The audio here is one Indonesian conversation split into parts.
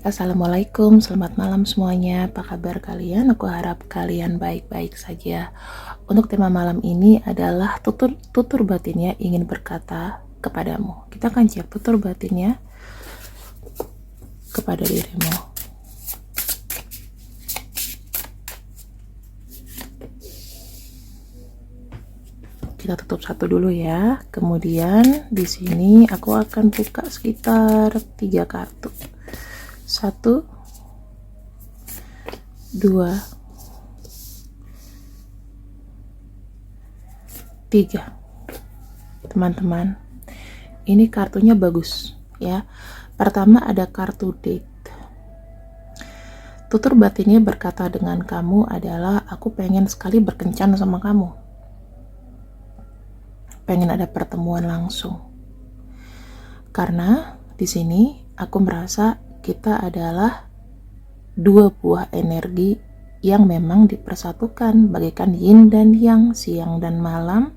Assalamualaikum, selamat malam semuanya. Apa kabar kalian? Aku harap kalian baik-baik saja. Untuk tema malam ini adalah tutur batinnya ingin berkata kepadamu. Kita akan cek tutur batinnya kepada dirimu. Kita tutup satu dulu ya. Kemudian di sini aku akan buka sekitar 3 kartu. 1, 2, 3. Teman-teman, ini kartunya bagus ya. Pertama ada kartu date. Tutur batinnya berkata dengan kamu adalah, aku pengen sekali berkencan sama kamu, pengen ada pertemuan langsung. Karena di sini aku merasa kita adalah dua buah energi yang memang dipersatukan bagaikan yin dan yang, siang dan malam.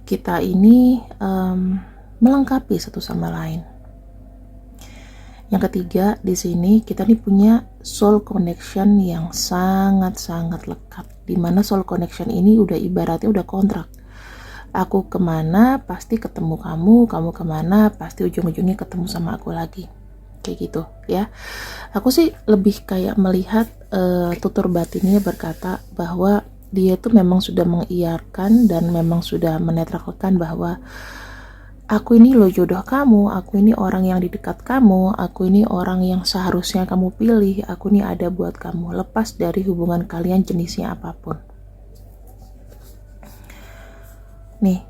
Kita ini melengkapi satu sama lain. Yang ketiga, di sini kita nih punya soul connection yang sangat-sangat lekat. Dimana soul connection ini udah ibaratnya udah kontrak. Aku kemana pasti ketemu kamu, kamu kemana pasti ujung-ujungnya ketemu sama aku lagi. Kayak gitu ya. Aku sih lebih kayak melihat tutur batinnya berkata bahwa dia tuh memang sudah mengiyakan dan memang sudah menetralkan bahwa aku ini loh jodoh kamu, aku ini orang yang di dekat kamu, aku ini orang yang seharusnya kamu pilih, aku ini ada buat kamu, lepas dari hubungan kalian jenisnya apapun. Nih,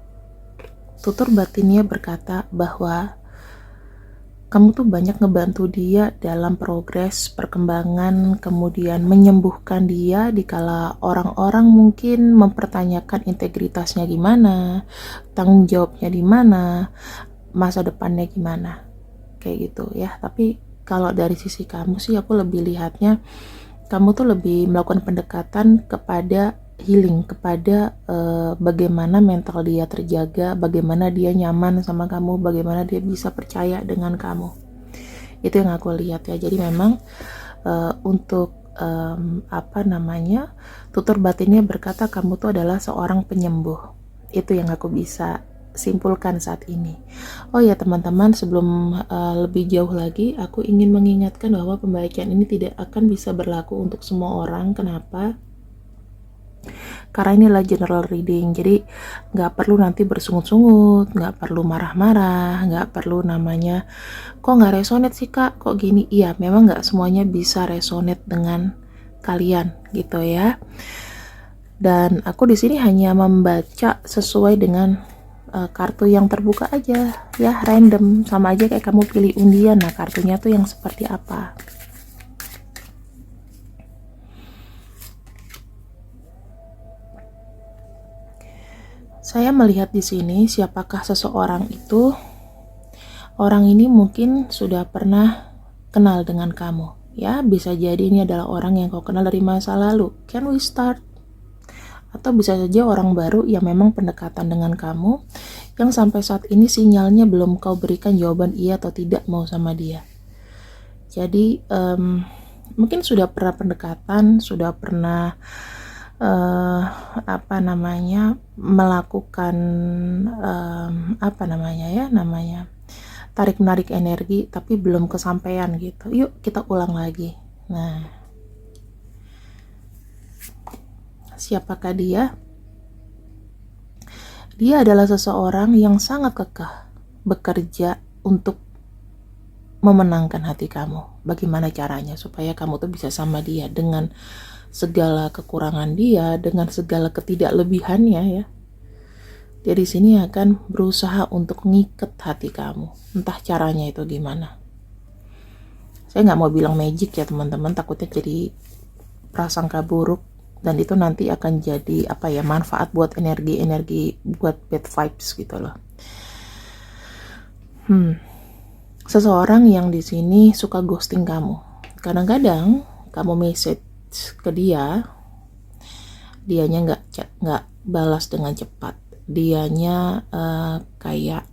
tutur batinnya berkata bahwa kamu tuh banyak ngebantu dia dalam progres, perkembangan, kemudian menyembuhkan dia dikala orang-orang mungkin mempertanyakan integritasnya gimana, tanggung jawabnya di mana, masa depannya gimana, kayak gitu ya. Tapi kalau dari sisi kamu sih aku lebih lihatnya kamu tuh lebih melakukan pendekatan kepada healing, kepada bagaimana mental dia terjaga, bagaimana dia nyaman sama kamu, bagaimana dia bisa percaya dengan kamu. Itu yang aku lihat ya. Jadi memang untuk tutur batinnya berkata kamu tuh adalah seorang penyembuh. Itu yang aku bisa simpulkan saat ini. Oh ya teman-teman, sebelum lebih jauh lagi, aku ingin mengingatkan bahwa pembacaan ini tidak akan bisa berlaku untuk semua orang. Kenapa? Karena ini adalah general reading, jadi nggak perlu nanti bersungut-sungut, nggak perlu marah-marah, nggak perlu namanya kok nggak resonate sih kak, kok gini. Iya, memang nggak semuanya bisa resonate dengan kalian gitu ya. Dan aku di sini hanya membaca sesuai dengan kartu yang terbuka aja ya, random, sama aja kayak kamu pilih undian. Nah kartunya tuh yang seperti apa. Saya melihat di sini siapakah seseorang itu. Orang ini mungkin sudah pernah kenal dengan kamu ya, bisa jadi ini adalah orang yang kau kenal dari masa lalu. Can we start? Atau bisa saja orang baru yang memang pendekatan dengan kamu, yang sampai saat ini sinyalnya belum kau berikan jawaban iya atau tidak mau sama dia. Jadi mungkin sudah pernah pendekatan, sudah pernah melakukan tarik menarik energi, tapi belum kesampaian gitu. Yuk kita ulang lagi. Nah, siapakah dia? Dia adalah seseorang yang sangat kekeh bekerja untuk memenangkan hati kamu. Bagaimana caranya supaya kamu tuh bisa sama dia dengan segala kekurangan dia, dengan segala ketidaklebihannya ya. Dia di sini akan berusaha untuk ngiket hati kamu. Entah caranya itu gimana. Saya nggak mau bilang magic ya teman-teman, takutnya jadi prasangka buruk dan itu nanti akan jadi manfaat buat energi buat bad vibes gitu loh. Seseorang yang di sini suka ghosting kamu. Kadang-kadang kamu message ke dia, dianya nggak balas dengan cepat. Dianya kayak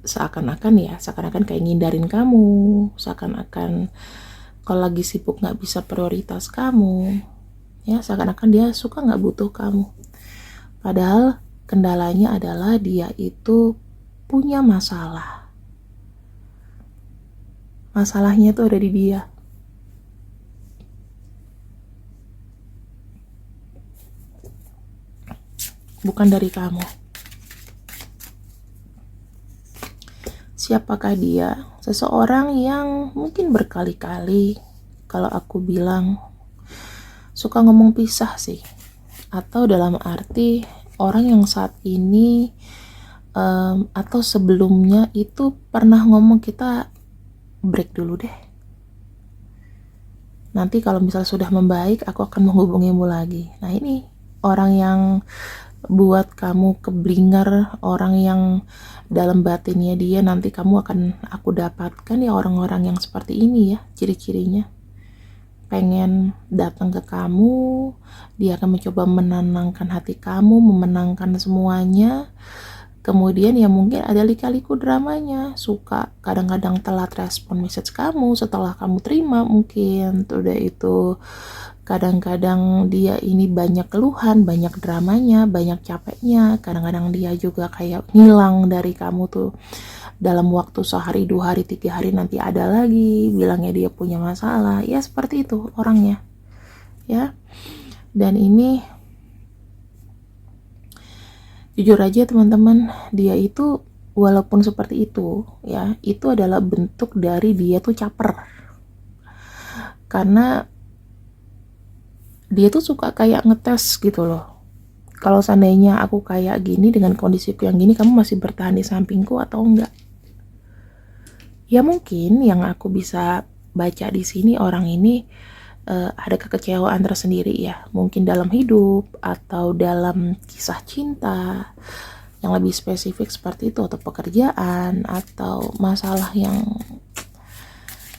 seakan-akan kayak ngindarin kamu, seakan-akan kalau lagi sibuk nggak bisa prioritas kamu, ya seakan-akan dia suka nggak butuh kamu. Padahal kendalanya adalah dia itu punya masalah. Masalahnya itu ada di dia. Bukan dari kamu. Siapakah dia? Seseorang yang mungkin berkali-kali, kalau aku bilang, suka ngomong pisah sih. Atau dalam arti orang yang saat ini atau sebelumnya itu pernah ngomong, kita break dulu deh. Nanti kalau misal sudah membaik, aku akan menghubungimu lagi. Nah ini orang yang buat kamu keblinger, orang yang dalam batinnya dia nanti kamu akan aku dapatkan ya orang-orang yang seperti ini ya, ciri-cirinya. Pengen datang ke kamu, dia akan mencoba menenangkan hati kamu, memenangkan semuanya. Kemudian ya mungkin ada lika-liku dramanya, suka kadang-kadang telat respon message kamu setelah kamu terima, mungkin udah itu kadang-kadang dia ini banyak keluhan, banyak dramanya, banyak capeknya. Kadang-kadang dia juga kayak ngilang dari kamu tuh dalam waktu sehari, 2 hari, 3 hari, nanti ada lagi bilangnya dia punya masalah. Ya seperti itu orangnya ya. Dan ini jujur aja teman-teman, dia itu walaupun seperti itu ya, itu adalah bentuk dari dia tuh caper. Karena dia tuh suka kayak ngetes gitu loh. Kalau seandainya aku kayak gini dengan kondisiku yang gini, kamu masih bertahan di sampingku atau enggak? Ya mungkin yang aku bisa baca di sini, orang ini ada kekecewaan tersendiri ya, mungkin dalam hidup atau dalam kisah cinta yang lebih spesifik seperti itu, atau pekerjaan atau masalah yang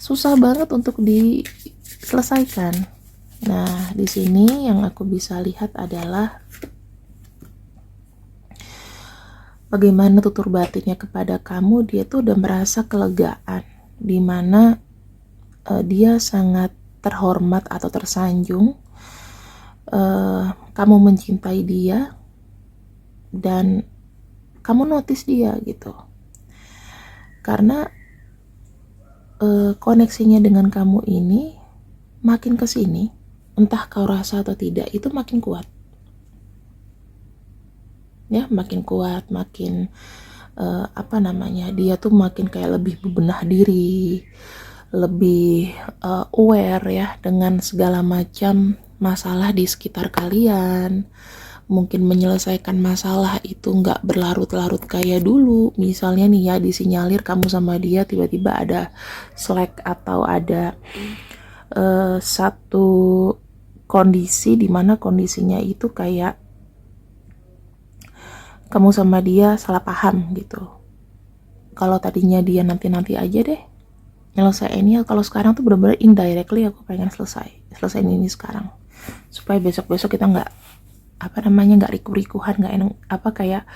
susah banget untuk diselesaikan. Nah, di sini yang aku bisa lihat adalah bagaimana tutur batinnya kepada kamu. Dia tuh udah merasa kelegaan, dimana dia sangat terhormat atau tersanjung kamu mencintai dia dan kamu notice dia gitu, karena koneksinya dengan kamu ini makin kesini, entah kau rasa atau tidak, itu makin kuat ya, makin kuat, makin dia tuh makin kayak lebih bebenah diri, lebih aware ya dengan segala macam masalah di sekitar kalian. Mungkin menyelesaikan masalah itu nggak berlarut-larut kayak dulu. Misalnya nih ya, disinyalir kamu sama dia tiba-tiba ada slack atau ada satu kondisi dimana kondisinya itu kayak kamu sama dia salah paham gitu. Kalau tadinya dia nanti aja deh nyelesainnya, kalau sekarang tuh bener-bener indirectly aku pengen selesaiin ini sekarang, supaya besok-besok kita nggak nggak riku-rikuhan, nggak enak kayak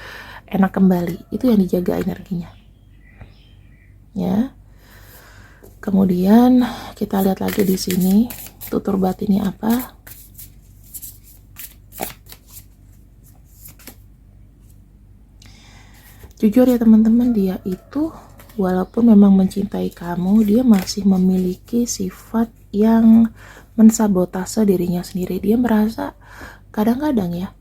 enak kembali. Itu yang dijaga energinya ya. Kemudian kita lihat lagi di sini tutur batinnya apa. Jujur ya teman-teman, dia itu walaupun memang mencintai kamu, dia masih memiliki sifat yang mensabotase dirinya sendiri. Dia merasa kadang-kadang ya,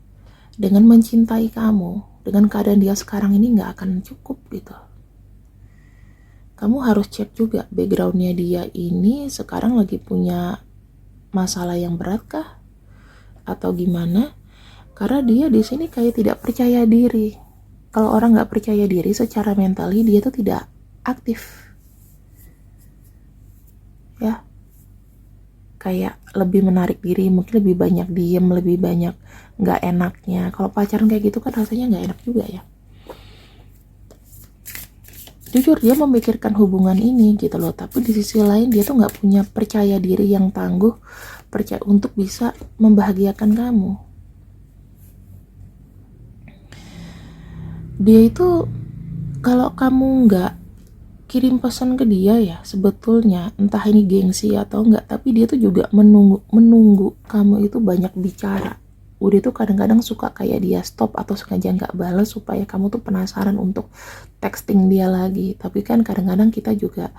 dengan mencintai kamu, dengan keadaan dia sekarang ini nggak akan cukup gitu. Kamu harus cek juga backgroundnya dia ini sekarang lagi punya masalah yang berat kah? Atau gimana? Karena dia di sini kayak tidak percaya diri. Kalau orang nggak percaya diri secara mentali, dia tuh tidak aktif ya, kayak lebih menarik diri, mungkin lebih banyak diem, lebih banyak nggak enaknya. Kalau pacaran kayak gitu kan rasanya nggak enak juga ya. Jujur dia memikirkan hubungan ini gitu loh, tapi di sisi lain dia tuh nggak punya percaya diri yang tangguh, percaya untuk bisa membahagiakan kamu. Dia itu Kalau kamu nggak kirim pesan ke dia ya, sebetulnya entah ini gengsi atau enggak, tapi dia tuh juga menunggu kamu itu banyak bicara. Udah tuh kadang-kadang suka kayak dia stop atau sengaja nggak balas supaya kamu tuh penasaran untuk texting dia lagi. Tapi kan kadang-kadang kita juga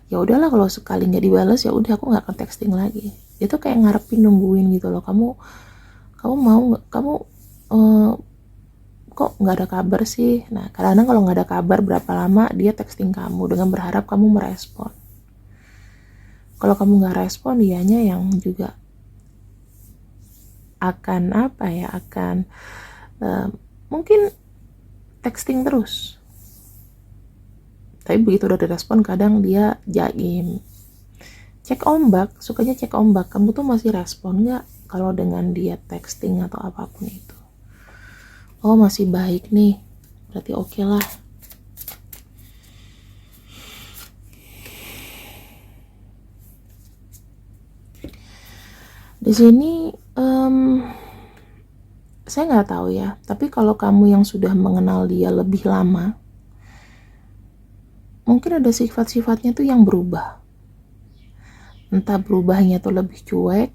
ya udahlah, kalau sekali nggak dibalas ya udah aku nggak akan texting lagi. Itu kayak ngarepin nungguin gitu loh. Kamu mau nggak, kamu eh, kok nggak ada kabar sih. Nah, kadang-kadang kalau nggak ada kabar berapa lama dia texting kamu dengan berharap kamu merespon. Kalau kamu nggak respon, dianya yang juga akan apa ya, akan mungkin texting terus. Tapi begitu udah direspon, kadang dia jaim, cek ombak, sukanya cek ombak, kamu tuh masih respon nggak kalau dengan dia texting atau apapun itu. Oh masih baik nih, berarti oke lah. Di sini saya nggak tahu ya, tapi kalau kamu yang sudah mengenal dia lebih lama, mungkin ada sifat-sifatnya tuh yang berubah. Entah berubahnya tuh lebih cuek,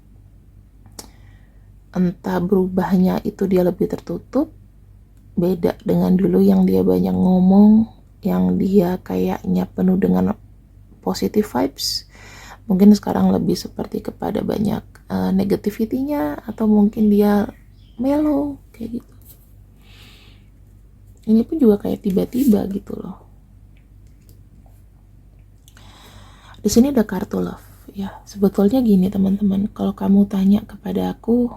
entah berubahnya itu dia lebih tertutup, beda dengan dulu yang dia banyak ngomong, yang dia kayaknya penuh dengan positive vibes. Mungkin sekarang lebih seperti kepada banyak negativity-nya, atau mungkin dia mellow kayak gitu. Ini pun juga kayak tiba-tiba gitu loh. Di sini ada kartu love ya. Sebetulnya gini teman-teman, kalau kamu tanya kepada aku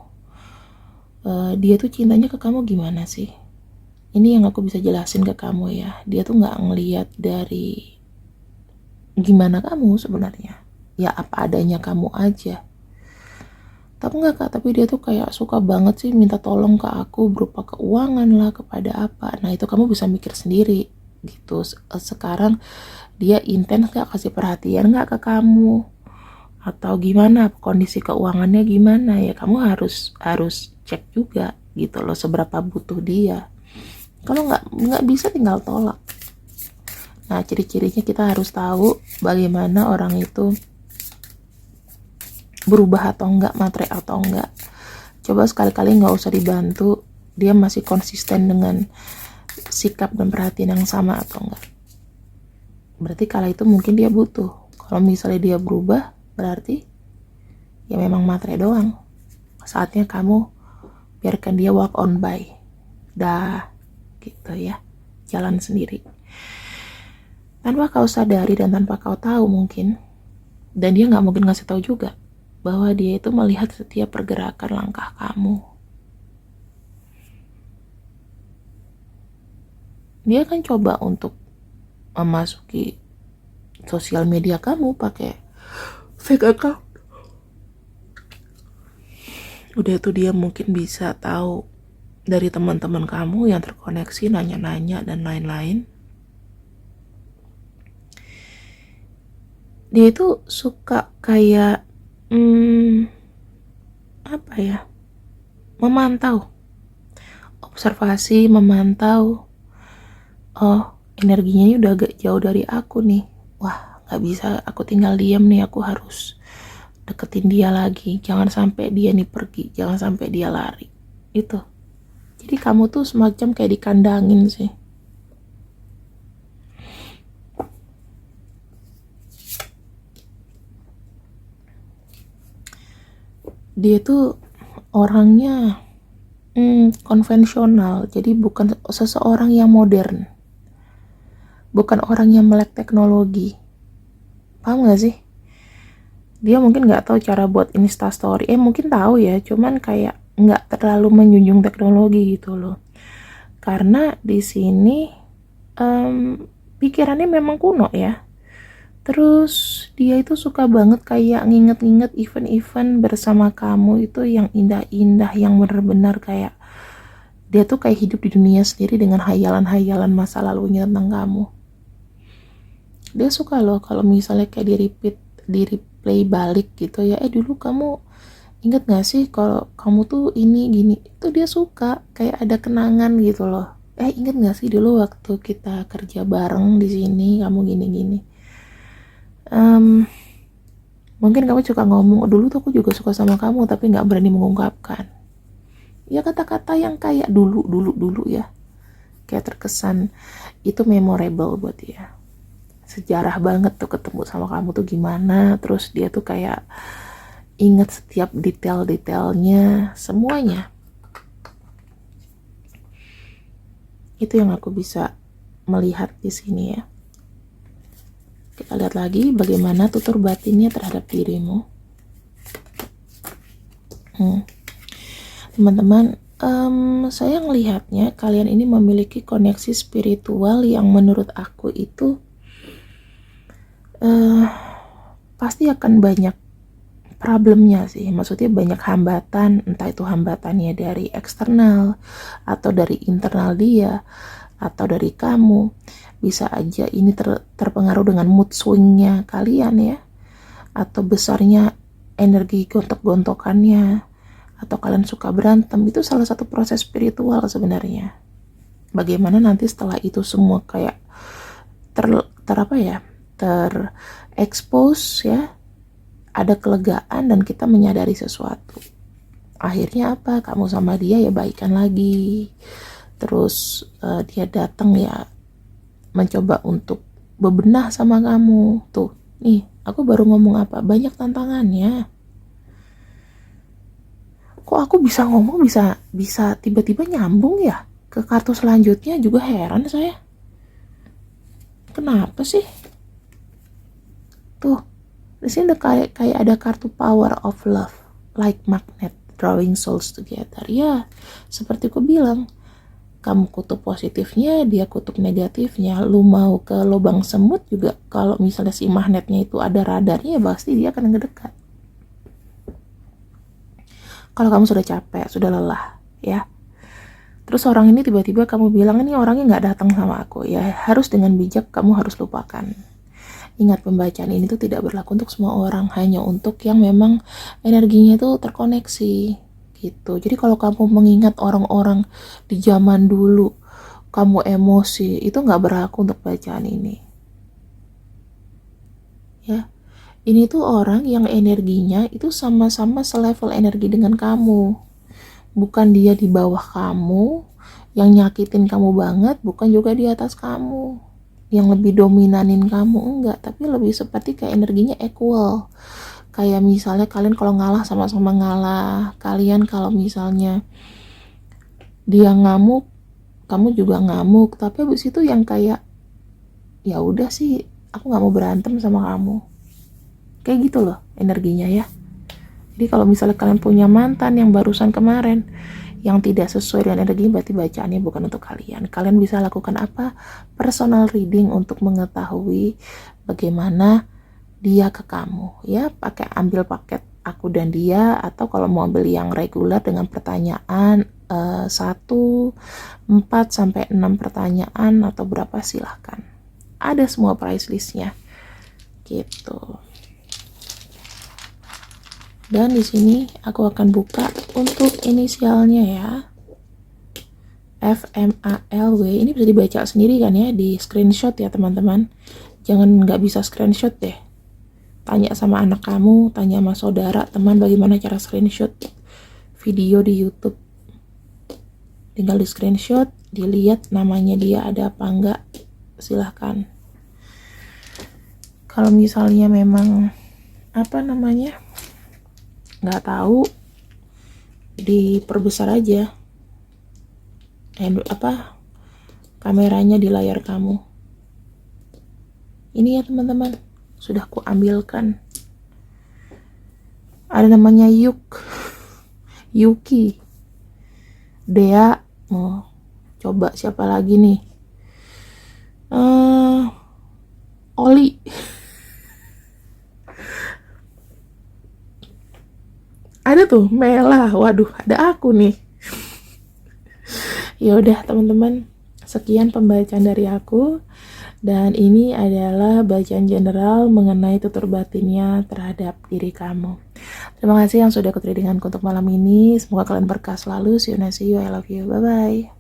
dia tuh cintanya ke kamu gimana sih, ini yang aku bisa jelasin ke kamu ya. Dia tuh nggak ngelihat dari gimana kamu sebenarnya, ya apa adanya kamu aja. Tapi nggak kak, tapi dia tuh kayak suka banget sih minta tolong ke aku berupa keuangan lah, kepada apa. Nah itu kamu bisa mikir sendiri gitu. Sekarang dia intens nggak kasih perhatian nggak ke kamu, atau gimana kondisi keuangannya gimana ya. Kamu harus cek juga gitu loh, seberapa butuh dia. Kalau nggak bisa tinggal tolak. Nah ciri-cirinya kita harus tahu bagaimana orang itu berubah atau enggak, matre atau enggak. Coba sekali-kali nggak usah dibantu, dia masih konsisten dengan sikap dan perhatian yang sama atau enggak. Berarti kala itu mungkin dia butuh. Kalau misalnya dia berubah, berarti ya memang matre doang. Saatnya kamu biarkan dia walk on by. Dah, gitu ya. Jalan sendiri. Tanpa kau sadari dan tanpa kau tahu mungkin. Dan dia nggak mungkin ngasih tahu juga bahwa dia itu melihat setiap pergerakan langkah kamu. Dia kan coba untuk memasuki sosial media kamu pakai fake account. Udah itu dia mungkin bisa tahu dari teman-teman kamu yang terkoneksi, nanya-nanya dan lain-lain. Dia itu suka kayak apa ya, memantau, observasi, memantau. Oh energinya ini udah agak jauh dari aku nih, wah gak bisa aku tinggal diam nih, aku harus deketin dia lagi, jangan sampai dia nih pergi, jangan sampai dia lari. Itu jadi kamu tuh semacam kayak dikandangin sih. Dia tuh orangnya konvensional, jadi bukan seseorang yang modern, bukan orang yang melek teknologi. Paham gak sih? Dia mungkin nggak tahu cara buat instastory, mungkin tahu ya, cuman kayak nggak terlalu menjunjung teknologi gitu loh. Karena di sini pikirannya memang kuno ya. Terus dia itu suka banget kayak nginget-nginget event-event bersama kamu itu yang indah-indah, yang benar-benar kayak dia tuh kayak hidup di dunia sendiri dengan hayalan-hayalan masa lalunya tentang kamu. Dia suka loh kalau misalnya kayak di replay balik gitu ya, dulu kamu inget gak sih kalau kamu tuh ini gini. Itu dia suka kayak ada kenangan gitu loh. inget gak sih dulu waktu kita kerja bareng di sini, kamu gini-gini. Mungkin kamu suka ngomong, dulu tuh aku juga suka sama kamu tapi nggak berani mengungkapkan. Ya kata-kata yang kayak dulu ya, kayak terkesan itu memorable buat dia. Sejarah banget tuh ketemu sama kamu tuh gimana, terus dia tuh kayak inget setiap detail-detailnya, semuanya. Itu yang aku bisa melihat di sini ya. Kita lihat lagi bagaimana tutur batinnya terhadap dirimu. Teman-teman, saya melihatnya kalian ini memiliki koneksi spiritual yang menurut aku itu pasti akan banyak problemnya sih. Maksudnya banyak hambatan, entah itu hambatannya dari eksternal atau dari internal dia atau dari kamu. Bisa aja ini terpengaruh dengan mood swingnya kalian ya, atau besarnya energi gontok-gontokannya, atau kalian suka berantem. Itu salah satu proses spiritual sebenarnya. Bagaimana nanti setelah itu semua kayak terekspos ya, ada kelegaan dan kita menyadari sesuatu. Akhirnya apa? Kamu sama dia ya baikan lagi. Terus dia datang ya mencoba untuk bebenah sama kamu. Tuh, nih, aku baru ngomong apa? Banyak tantangannya. Kok aku bisa ngomong bisa tiba-tiba nyambung ya ke kartu selanjutnya, juga heran saya. Kenapa sih? Tuh, di sini kayak ada kartu power of love, like magnet drawing souls together. Ya, seperti aku bilang, kamu kutub positifnya, dia kutub negatifnya. Lu mau ke lubang semut juga, kalau misalnya si magnetnya itu ada radarnya, pasti dia akan ngedekat. Kalau kamu sudah capek, sudah lelah, ya. Terus orang ini tiba-tiba kamu bilang, ini orangnya nggak datang sama aku, ya harus dengan bijak kamu harus lupakan. Ingat, pembacaan ini tuh tidak berlaku untuk semua orang, hanya untuk yang memang energinya itu terkoneksi. Gitu. Jadi kalau kamu mengingat orang-orang di zaman dulu, kamu emosi, itu nggak berlaku untuk bacaan ini. Ya, ini tuh orang yang energinya itu sama-sama selevel energi dengan kamu. Bukan dia di bawah kamu, yang nyakitin kamu banget, bukan juga di atas kamu, yang lebih dominanin kamu, enggak. Tapi lebih seperti kayak energinya equal. Kayak misalnya kalian kalau ngalah sama-sama ngalah, kalian kalau misalnya dia ngamuk, kamu juga ngamuk, tapi abis itu yang kayak ya udah sih, aku nggak mau berantem sama kamu, kayak gitu loh energinya ya. Jadi kalau misalnya kalian punya mantan yang barusan kemarin yang tidak sesuai dengan energi, berarti bacaannya bukan untuk kalian. Kalian bisa lakukan apa? Personal reading untuk mengetahui bagaimana dia ke kamu ya, ambil paket aku dan dia, atau kalau mau ambil yang reguler dengan pertanyaan 1, 4 sampai 6 pertanyaan atau berapa, silahkan. Ada semua price listnya gitu. Dan di sini aku akan buka untuk inisialnya ya, FMALW. Ini bisa dibaca sendiri kan ya, di screenshot ya teman-teman. Jangan nggak bisa screenshot deh. Tanya sama anak kamu, tanya sama saudara, teman, bagaimana cara screenshot video di YouTube. Tinggal di screenshot, dilihat namanya dia ada apa enggak, silahkan. Kalau misalnya memang nggak tahu, diperbesar aja kameranya di layar kamu. Ini ya teman-teman, sudah ku ambilkan. Ada namanya Yuki, Dea. Mau coba siapa lagi nih? Oli. Ada tuh Mela. Waduh, ada aku nih. Ya udah teman-teman, sekian pembacaan dari aku. Dan ini adalah bacaan general mengenai tutur batinnya terhadap diri kamu. Terima kasih yang sudah ikut readinganku untuk malam ini. Semoga kalian berkah selalu. See you, I love you. Bye-bye.